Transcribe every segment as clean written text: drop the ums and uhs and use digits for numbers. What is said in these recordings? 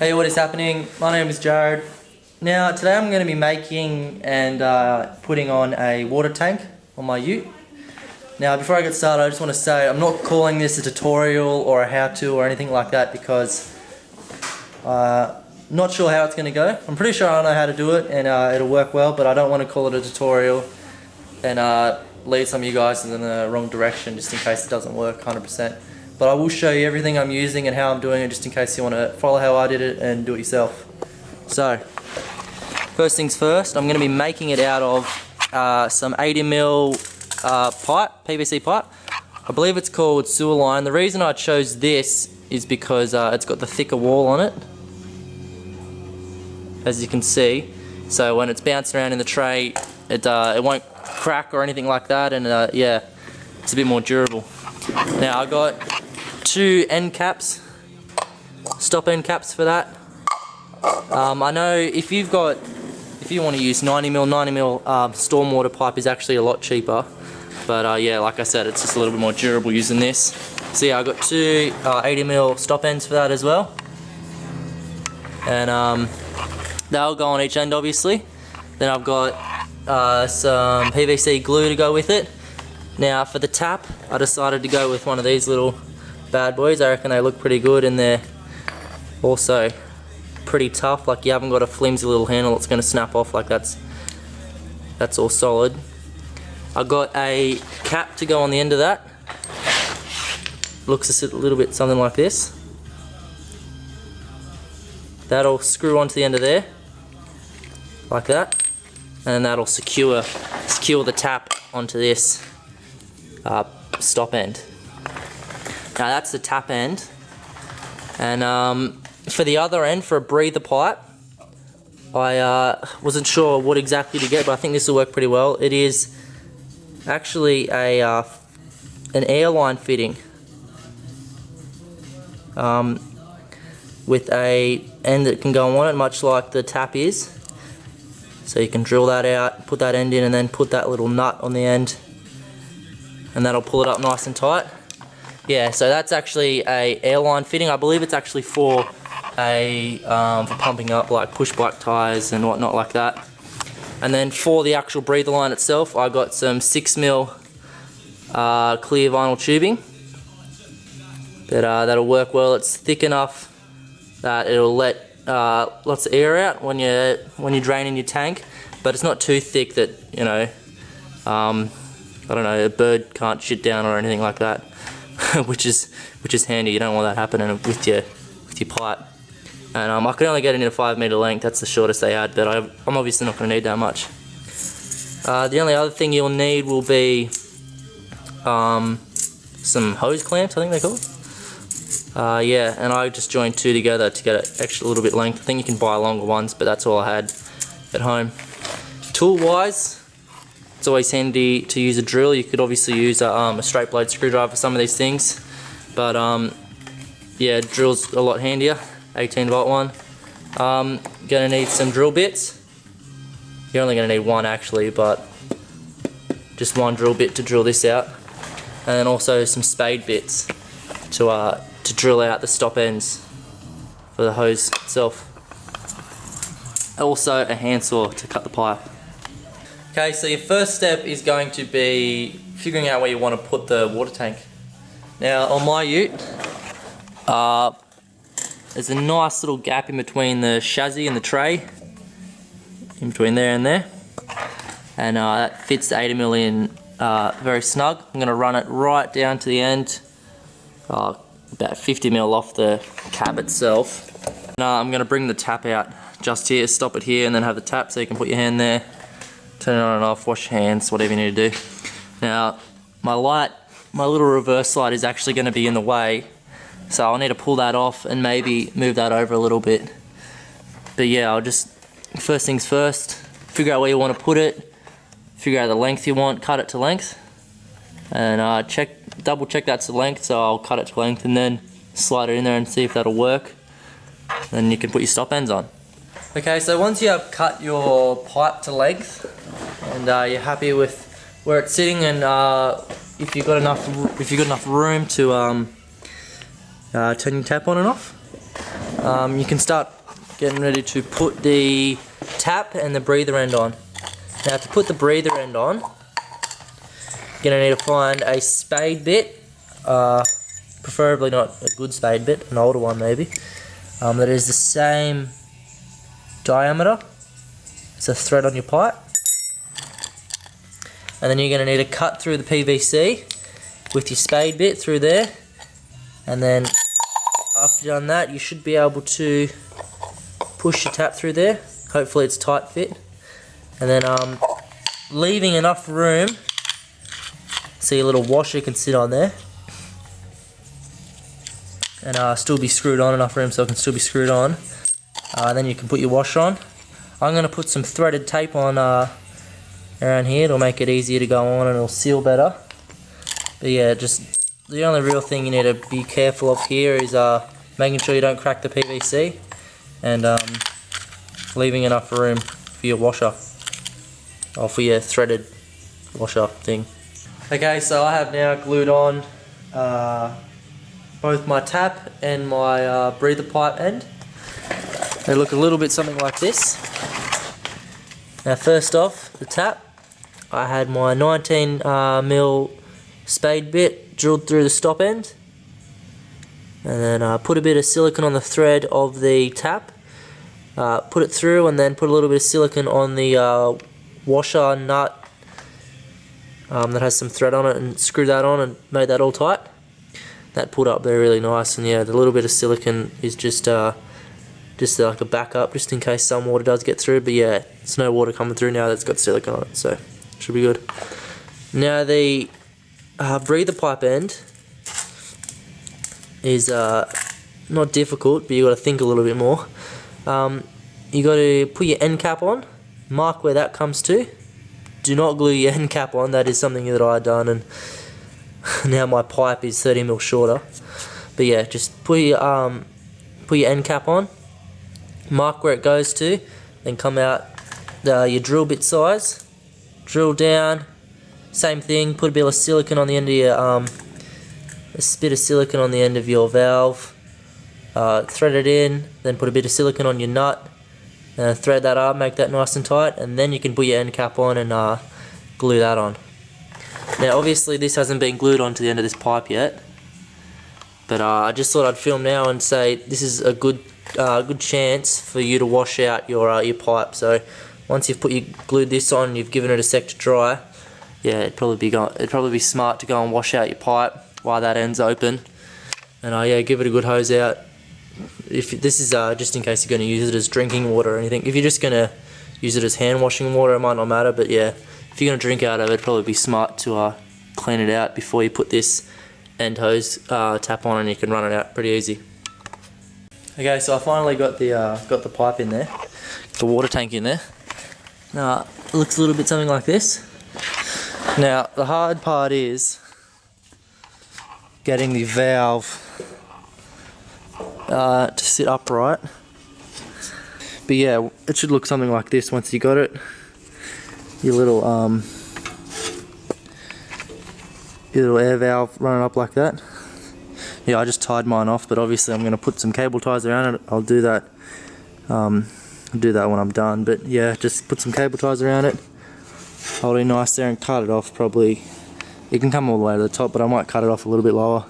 Hey, what is happening? My name is Jared. Now, today I'm going to be making and putting on a water tank on my ute. Now, before I get started, I just want to say I'm not calling this a tutorial or a how-to or anything like that because not sure how it's going to go. I'm pretty sure I know how to do it and it'll work well, but I don't want to call it a tutorial and lead some of you guys in the wrong direction just in case it doesn't work 100%. But I will show you everything I'm using and how I'm doing it just in case you want to follow how I did it and do it yourself. So, first things first, I'm going to be making it out of some 80mm pipe, PVC pipe. I believe it's called sewer line. The reason I chose this is because it's got the thicker wall on it, as you can see. So when it's bouncing around in the tray, it won't crack or anything like that, and yeah, it's a bit more durable. Now I got 2 end caps, stop end caps for that. I know if you want to use 90mm stormwater pipe is actually a lot cheaper, but yeah, like I said, it's just a little bit more durable using this. So yeah, I got 2 80mm stop ends for that as well, and they'll go on each end obviously. Then I've got some PVC glue to go with it. Now for the tap, I decided to go with one of these little bad boys. I reckon they look pretty good and they're also pretty tough. Like, you haven't got a flimsy little handle that's going to snap off. Like, that's all solid. I got a cap to go on the end of that. Looks a little bit something like this. That'll screw onto the end of there, like that, and that'll secure the tap onto this stop end. Now that's the tap end, and for the other end, for a breather pipe, I wasn't sure what exactly to get, but I think this will work pretty well. It is actually an airline fitting with a end that can go on it, much like the tap is. So you can drill that out, put that end in, and then put that little nut on the end, and that'll pull it up nice and tight. Yeah, so that's actually a airline fitting. I believe it's actually for for pumping up like push bike tires and whatnot like that. And then for the actual breather line itself, I got some 6mm clear vinyl tubing that'll work well. It's thick enough that it'll let lots of air out when you're draining your tank, but it's not too thick that, you know, I don't know, a bird can't shit down or anything like that, which is handy. You don't want that happening with your pipe. And I could only get it in a 5 meter length. That's the shortest they had, but I'm obviously not going to need that much. The only other thing you'll need will be some hose clamps, I think they're called. Yeah, and I just joined 2 together to get an extra little bit length. I think you can buy longer ones, but that's all I had at home. Tool wise, it's always handy to use a drill. You could obviously use a straight blade screwdriver for some of these things, but yeah, drill's a lot handier. 18-volt one. Gonna need some drill bits. You're only gonna need 1 actually, but just 1 drill bit to drill this out, and then also some spade bits to drill out the stop ends for the hose itself. Also a handsaw to cut the pipe. Okay, so your first step is going to be figuring out where you want to put the water tank. Now on my ute, there's a nice little gap in between the chassis and the tray, in between there and there, and that fits the 80mm in very snug. I'm going to run it right down to the end, about 50mm off the cab itself. Now I'm going to bring the tap out just here, stop it here, and then have the tap so you can put your hand there, turn it on and off, wash your hands, whatever you need to do. Now my little reverse light is actually going to be in the way, so I'll need to pull that off and maybe move that over a little bit. But yeah, I'll just, first things first, figure out where you want to put it, figure out the length you want, cut it to length, and double check that's the length, so I'll cut it to length and then slide it in there and see if that'll work. Then you can put your stop ends on. Okay, so once you have cut your pipe to length and you're happy with where it's sitting, and if you've got enough room to turn your tap on and off, you can start getting ready to put the tap and the breather end on. Now to put the breather end on, you're going to need to find a spade bit, preferably not a good spade bit, an older one maybe, that is the same diameter as a thread on your pipe. And then you're going to need to cut through the PVC with your spade bit through there, and then after you've done that, you should be able to push your tap through there. Hopefully it's tight fit, and then leaving enough room so your little washer can sit on there and still be screwed on, enough room so it can still be screwed on. Then you can put your washer on. I'm going to put some threaded tape on around here. It'll make it easier to go on and it'll seal better. But yeah, just the only real thing you need to be careful of here is making sure you don't crack the PVC, and leaving enough room for your washer, or for your threaded washer thing. Okay, so I have now glued on both my tap and my breather pipe end. They look a little bit something like this. Now first off, the tap, I had my 19mm spade bit drilled through the stop end, and then put a bit of silicone on the thread of the tap, put it through, and then put a little bit of silicone on the washer nut that has some thread on it, and screw that on and made that all tight. That pulled up there really nice, and yeah, the little bit of silicone is just like a backup, just in case some water does get through. But yeah, there's no water coming through now that's got silicone on it, so should be good. Now the breather pipe end is not difficult, but you got to think a little bit more. You got to put your end cap on, mark where that comes to. Do not glue your end cap on. That is something that I done, and now my pipe is 30mm shorter. But yeah, just put your end cap on, mark where it goes to, then come out your drill bit size, drill down. Same thing, put a bit of silicone on the end of your, a bit of silicone on the end of your valve, thread it in, then put a bit of silicone on your nut, thread that up, make that nice and tight, and then you can put your end cap on and glue that on. Now obviously this hasn't been glued onto the end of this pipe yet, but I just thought I'd film now and say this is a good chance for you to wash out your pipe. So once you've glued this on, you've given it a sec to dry. Yeah, it'd probably be smart to go and wash out your pipe while that end's open, and yeah, give it a good hose out. If this is just in case you're going to use it as drinking water or anything. If you're just going to use it as hand washing water, it might not matter. But yeah, if you're going to drink out of it, it'd probably be smart to clean it out before you put this end hose tap on, and you can run it out pretty easy. Okay, so I finally got the pipe in there, the water tank in there. Now it looks a little bit something like this. Now the hard part is getting the valve to sit upright. But yeah, it should look something like this once you got it. Your little air valve running up like that. Yeah, I just tied mine off, but obviously I'm going to put some cable ties around it. I'll do that. I'll do that when I'm done. But yeah, just put some cable ties around it. Hold it nice there and cut it off. Probably it can come all the way to the top, but I might cut it off a little bit lower,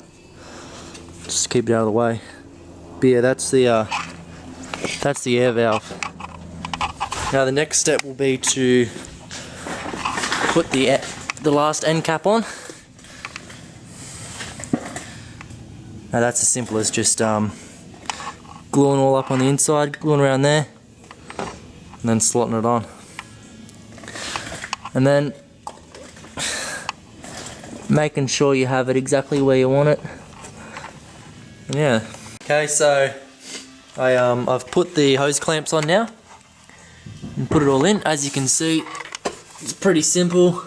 just to keep it out of the way. But yeah, that's the air valve. Now the next step will be to put the last end cap on. Now that's as simple as just gluing all up on the inside, gluing around there, and then slotting it on. And then making sure you have it exactly where you want it. And yeah. Okay, so I've put the hose clamps on now and put it all in. As you can see, it's pretty simple.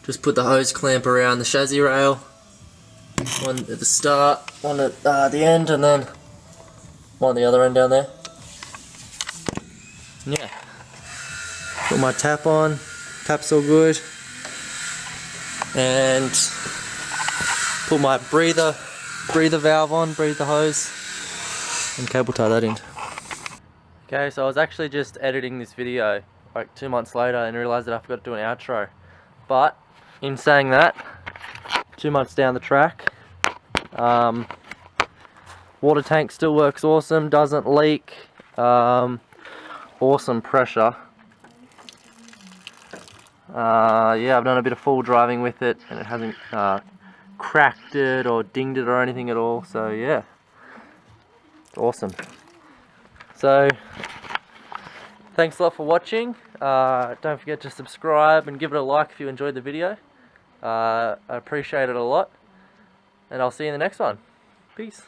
Just put the hose clamp around the chassis rail, one at the start, one at the end, and then one at the other end down there. And yeah, put my tap on. Tap's all good, and put my breather valve on, breather hose, and cable tie that in. Okay, so I was actually just editing this video like 2 months later and realised that I forgot to do an outro. But in saying that, 2 months down the track, water tank still works awesome, doesn't leak, awesome pressure. Yeah, I've done a bit of full driving with it and it hasn't cracked it or dinged it or anything at all, so yeah, it's awesome. So thanks a lot for watching. Don't forget to subscribe and give it a like if you enjoyed the video. I appreciate it a lot, and I'll see you in the next one. Peace.